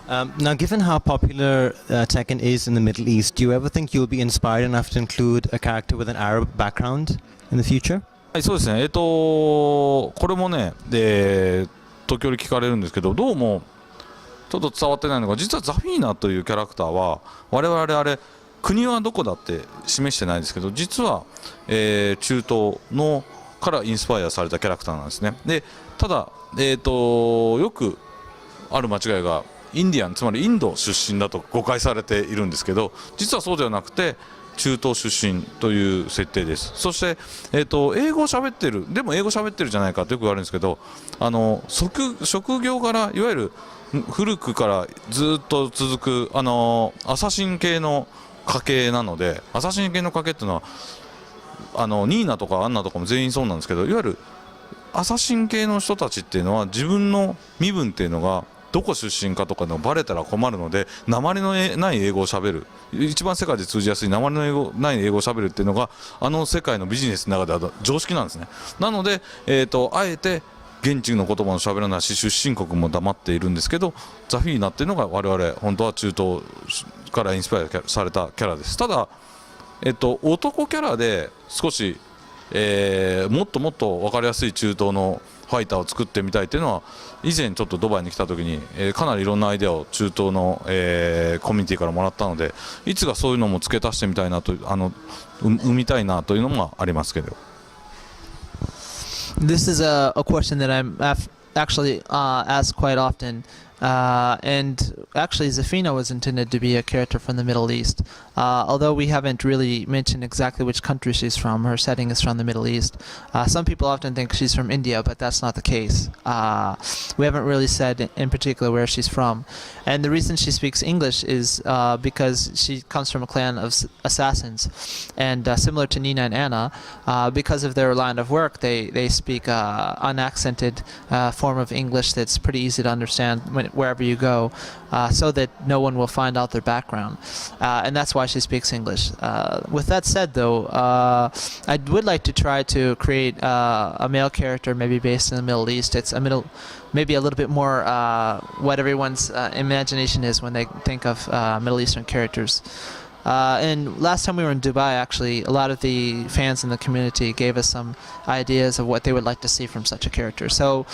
Now, given how popular Tekken is in the Middle East, do you ever think you'll be inspired enough to include a character with an Arab background in the future? はい、そうですね。これもね、時折聞かれるんですけど、どうもちょっと伝わってないのが、実はザフィーナというキャラクターは我々あれ国はどこだって示してないですけど、実は、中東のからインスパイアされたキャラクターなんですね。で、ただ、よくある間違いがインディアン、つまりインド出身だと誤解されているんですけど、実はそうではなくて中東出身という設定です。そして、英語を喋ってる、でも英語喋ってるじゃないかとよく言われるんですけど、職業柄いわゆる古くからずっと続くアサシン系の家系なので、アサシン系の家系っていうのはニーナとかアンナとかも全員そうなんですけど、いわゆるアサシン系の人たちっていうのは自分の身分っていうのがどこ出身かとかのバレたら困るので、訛りのない英語をしゃべる、一番世界で通じやすい訛りのない英語をしゃべるっていうのが世界のビジネスの中では常識なんですね。なので、あえて現地の言葉もしゃべらないし、出身国も黙っているんですけど、ザフィーナっていうのが我々本当は中東からインスパイアされたキャラです。ただ、男キャラで少し、もっともっと分かりやすい中東のファイターを作ってみたいというのは、以前ちょっとドバイに来た時に、かなりいろんなアイデアを中東の、コミュニティからもらったので、いつかそういうのも付け足してみたいなと、生みたいなというのもありますけど。This is a question that I'm actually asked quite often. And actually, Zafina was intended to be a character from the Middle East. Although we haven't really mentioned exactly which country she's from, her setting is from the Middle East. Some people often think she's from India, but that's not the case. We haven't really said in particular where she's from. And the reason she speaks English is because she comes from a clan of assassins. And similar to Nina and Anna, because of their line of work, they speak unaccented form of English that's pretty easy to understand wherever you go, so that no one will find out their background, and that's why she speaks English. With that said, though, I would like to try to create a male character, maybe based in the Middle East. It's maybe a little bit more what everyone's imagination is when they think of Middle Eastern characters. And last time we were in Dubai, actually, a lot of the fans in the community gave us some ideas of what they would like to see from such a character. So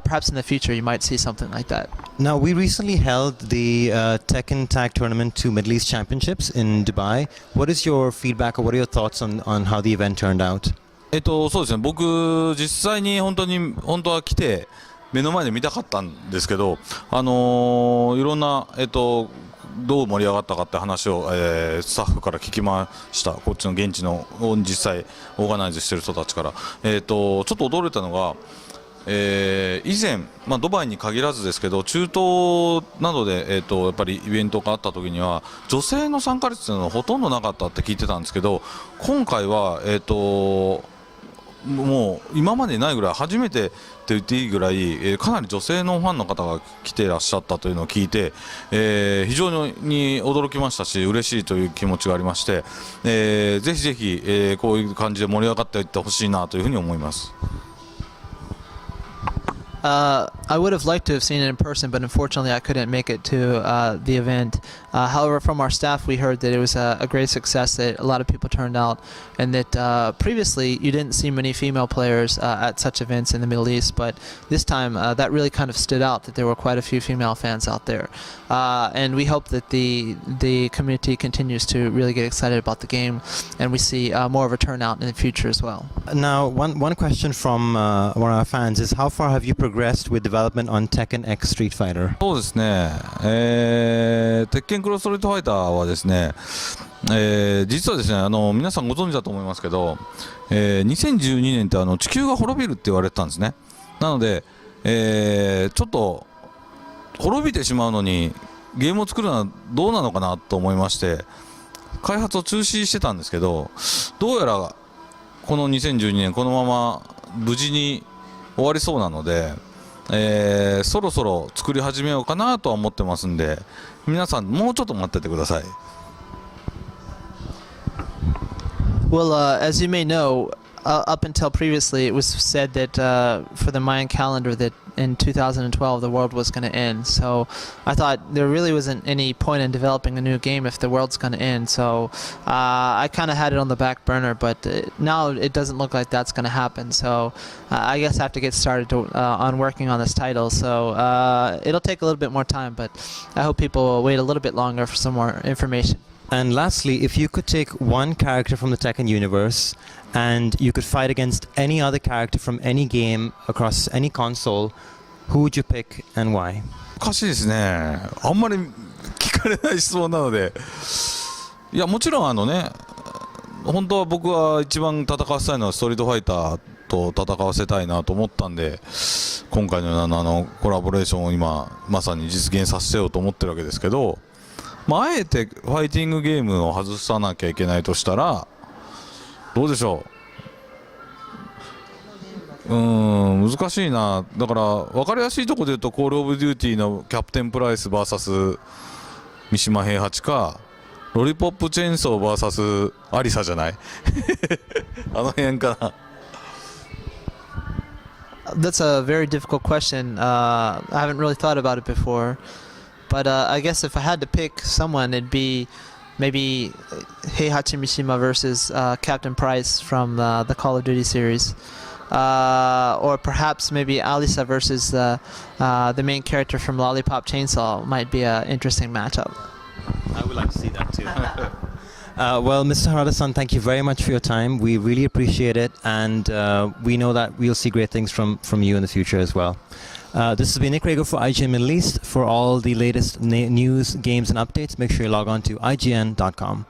perhaps in the future you might see something like that. Now, we recently held the Tekken Tag Tournament 2 Middle East Championships in Dubai. What is your feedback or what are your thoughts on how the event turned out? そうですね、僕実際に本当は来て目の前で見たかったんですけど、いろんなどう盛り上がったかって話を、スタッフから聞きました。こっちの現地の実際オーガナイズしてる人たちから、ちょっと驚いたのが、以前、ドバイに限らずですけど、中東などで、やっぱりイベントがあった時には女性の参加率というのはほとんどなかったって聞いてたんですけど、今回はもう今までないぐらい、初めてって言っていいぐらい、かなり女性のファンの方が来ていらっしゃったというのを聞いて、非常に驚きましたし、嬉しいという気持ちがありまして、ぜひぜひ、こういう感じで盛り上がっていってほしいなというふうに思います。I would have liked to have seen it in person, but unfortunately I couldn't make it to the event. However, from our staff we heard that it was a great success, that a lot of people turned out, and that previously you didn't see many female players at such events in the Middle East, but this time that really kind of stood out, that there were quite a few female fans out there. And we hope that the community continues to really get excited about the game, and we see more of a turnout in the future as well. Now, one question from one of our fans is, how far have you progressed with development on Tekken X Street Fighter? そうですね、鉄拳クロスストリートファイターはですね、実はですね、皆さんご存知だと思いますけど、2012年って地球が滅びるって言われてたんですね。なので、ちょっと滅びてしまうのにゲームを作るのはどうなのかなと思いまして、開発を中止してたんですけど、どうやらこの2012年このまま無事に終わりそうなので、そろそろ作り始めようかなとは思ってますんで、皆さんもうちょっと待っててください。Well, as you may know, up until previously, it was said that for the Mayan calendar that in 2012 the world was going to end. So I thought there really wasn't any point in developing a new game if the world's going to end. So I kind of had it on the back burner, but now it doesn't look like that's going to happen. So I guess I have to get started on working on this title. So it'll take a little bit more time, but I hope people will wait a little bit longer for some more information. And lastly, if you could take one character from the Tekken universe and you could fight against any other character from any game across any console, who would you pick and why? おかしいですね。あんまり聞かれない質問なので、いやもちろん本当は僕は一番戦わせたいのはストリートファイターと戦わせたいなと思ったんで、今回のようなコラボレーションを今まさに実現させようと思ってるわけですけど、あえてファイティングゲームを外さなきゃいけないとしたらどうでしょう。難しいな。だから分かりやすいところで言うとコールオブデューティーのキャプテンプライス VS 三島平八か、ロリポップチェーンソー VS アリサじゃないあの辺かな。That's a very difficult question. I haven't really thought about it before. But I guess if I had to pick someone, it'd be maybe Heihachi Mishima versus Captain Price from the Call of Duty series. Or perhaps maybe Alisa versus the main character from Lollipop Chainsaw might be an interesting matchup. I would like to see that too. Well, Mr. Harada-san, thank you very much for your time. We really appreciate it, and we know that we'll see great things from you in the future as well. This has been Nick Rago for IGN Middle East. For all the latest news, games, and updates, make sure you log on to IGN.com.